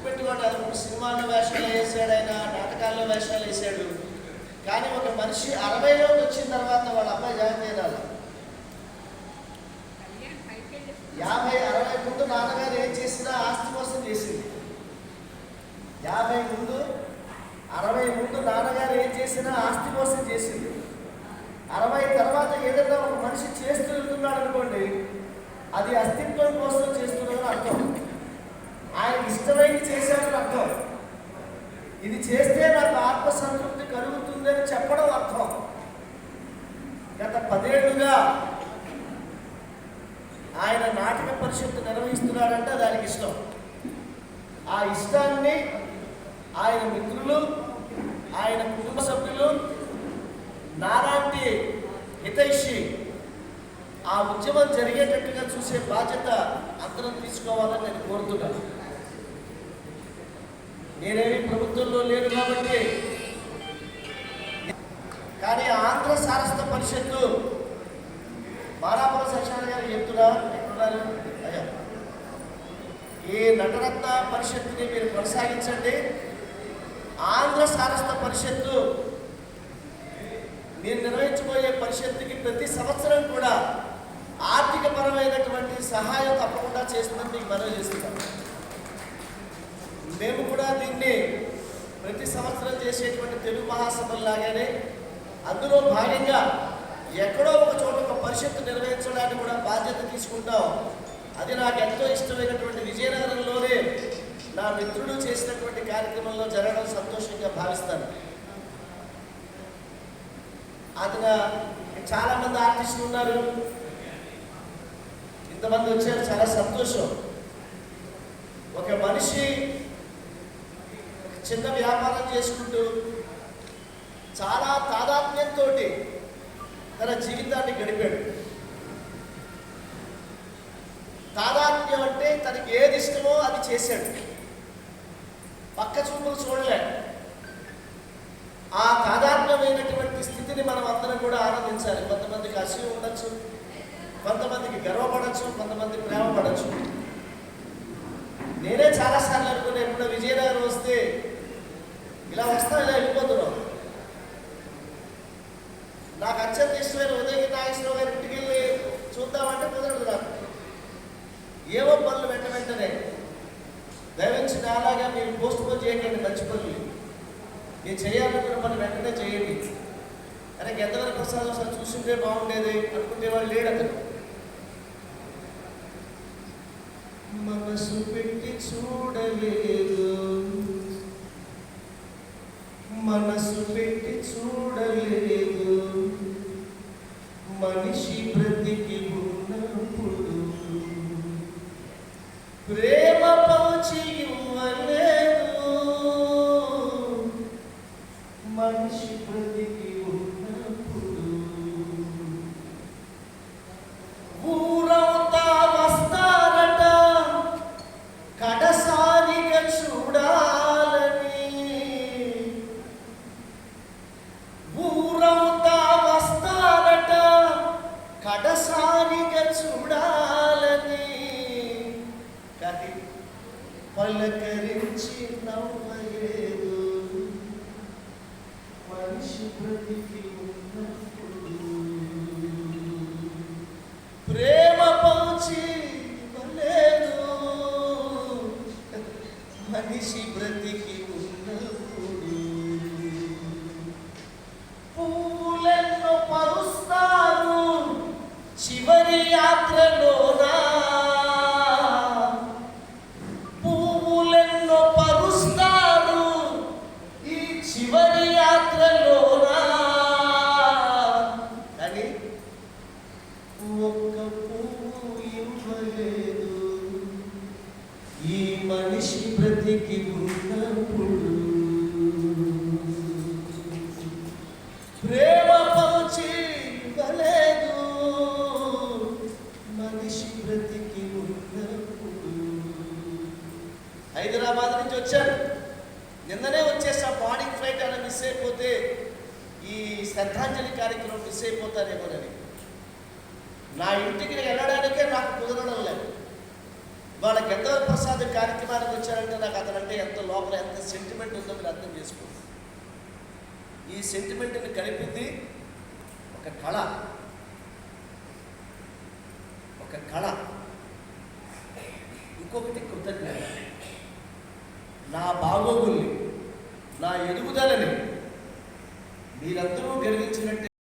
గుర్తుపెట్టుకోండి, అది ఒక సినిమాలో వేషాలు వేసాడు, ఆయన నాటకాల్లో వేషాలు వేసాడు. కానీ ఒక మనిషి 60లోకి వచ్చిన తర్వాత వాళ్ళ అబ్బాయి జాగ్రత్త చేయాలి. 50-60 ముందు నాన్నగారు ఏం చేసినా ఆస్తి కోసం చేసింది. 50 ముందు 60 ముందు నాన్నగారు ఏం చేసినా ఆస్తి కోసం చేసింది. 60 తర్వాత ఏదైనా ఒక మనిషి చేస్తూ వెళ్తున్నాడు అనుకోండి, అది అస్తిత్వం కోసం చేస్తున్నాడని అర్థం. ఆయన ఇష్టమైన చేశాడని అర్థం. ఇది చేస్తే నాకు ఆత్మసంతృప్తి కలుగుతుందని చెప్పడం అర్థం. గత 10 ఏళ్లుగా ఆయన నాటక పరిషత్తు నిర్వహిస్తున్నాడంటే దానికి ఇష్టం. ఆ ఇష్టాన్ని ఆయన మిత్రులు, ఆయన కుటుంబ సభ్యులు, నాలాంటి హితైషి ఆ ఉద్యమం జరిగేటట్టుగా చూసే బాధ్యత అందరం తీసుకోవాలని నేను కోరుతున్నాను. నేనేమి ప్రభుత్వంలో లేను కాబట్టి, కానీ ఆంధ్ర సారస్వత పరిషత్తు మారాపురం సత్యనారాయణ గారు చెప్తున్నా, ఎక్కడున్నారు అయ్యా, ఈ నటరత్న పరిషత్తుని మీరు కొనసాగించండి. ఆంధ్ర సారస్వత పరిషత్తు మీరు నిర్వహించబోయే పరిషత్తుకి ప్రతి సంవత్సరం కూడా ఆర్థిక పరమైనటువంటి సహాయం తప్పకుండా చేస్తుందని మీకు మనవి చేస్తున్నాం. మేము కూడా దీన్ని ప్రతి సంవత్సరం చేసేటువంటి తెలుగు మహాసభల్లాగానే అందులో భాగంగా ఎక్కడో ఒక చోట ఒక పరిషత్తు నిర్వహించడానికి కూడా బాధ్యత తీసుకుంటాం. అది నాకు ఎంతో ఇష్టమైనటువంటి విజయనగరంలోనే నా మిత్రుడు చేసినటువంటి కార్యక్రమంలో జరగడం సంతోషంగా భావిస్తాను. అది చాలామంది ఆర్టిస్టులు ఉన్నారు, ఇంతమంది వచ్చారు, చాలా సంతోషం. ఒక మనిషి చిన్న వ్యాపారం చేసుకుంటూ చాలా తాదాత్మ్యంతో తన జీవితాన్ని గడిపాడు. తాదాత్మ్యం అంటే తనకి ఏది ఇష్టమో అది చేశాడు, పక్క చూపులు చూడలే. ఆ తాదాత్మ్యమైనటువంటి స్థితిని మనం అందరం కూడా ఆనందించాలి. కొంతమందికి అసూయ ఉండొచ్చు, కొంతమందికి గర్వపడచ్చు, కొంతమంది ప్రేమ పడచ్చు. నేనే చాలాసార్లు అనుకున్నా, ఎప్పుడో విజయనగరం వస్తే ఇలా వస్తా, ఇలా వెళ్ళిపోతున్నాం. నాకు అత్యంత ఇష్టమైన ఉదయగిరి నాగేశ్వరరావు గారి ఇంటికి వెళ్ళి చూద్దామంటే కుదరదు నాకు. ఏవో పనులు వెంటనే దయవించి అలాగా మీరు పోస్ట్ పోన్ చేయకండి. మంచి పనులు మీరు చేయాలనుకున్న పని వెంటనే చేయండి. అరే గెద్దవర ప్రసాద్ ఒకసారి చూస్తుంటే బాగుండేది అనుకుంటే వాళ్ళు లేడు అతను. మనసు పెట్టి చూడలేదు, మనసు పెట్టి చూడలేదు, మనిషి బ్రతికి ఉన్నప్పుడు ప్రేమ పంచి ఇవ్వలేదు, మనిషి బ్రతికి ఉన్నప్పుడు ఊరవుతా వస్తారట కడసారిగా చూడాలని, ఊరవుతా వస్తారట కడసారిగా చూడాలని, కానీ పలకరించి నవ్వలేదు, మనిషి బ్రతికి ఉన్నప్పుడు ప్రేమ పంచి ఇవ్వలేదు, మనిషి బ్రతికి ఉన్నప్పుడు పూలెన్నో పరుస్తారు చివరి యాత్రలోనా, పువ్వులెన్నో పరుస్తారు ఈ చివరి యాత్రలోనా, కానీ ఒక్క పువ్వు ఇవ్వలేదు, ఈ మనిషి బ్రతికి ఉన్నప్పుడు ప్రేమ పంచి ఇవ్వలేదు, మనిషి బ్రతికి ఉన్నప్పుడు. హైదరాబాద్ నుంచి వచ్చాను, నిన్ననే వచ్చేసా. మార్నింగ్ ఫ్లైట్ అలా మిస్ అయిపోతే ఈ శ్రద్ధాంజలి కార్యక్రమం మిస్ అయిపోతానేమోనని నా ఇంటికి వెళ్ళడానికే నాకు కుదరడం లేదు. వాళ్ళ గెద్దవర ప్రసాద్ కార్యక్రమానికి వచ్చారంటే నాకు అతనంటే లోపల ఎంత సెంటిమెంట్ ఉందో మీరు అర్థం చేసుకోండి. ఈ సెంటిమెంట్ని కలిపింది ఒక కళ, ఒక కళ. ఇంకొకటి కృతజ్ఞత. నా బాగోగుల్ని, నా ఎదుగుదలని మీరందరూ గర్వించినట్టు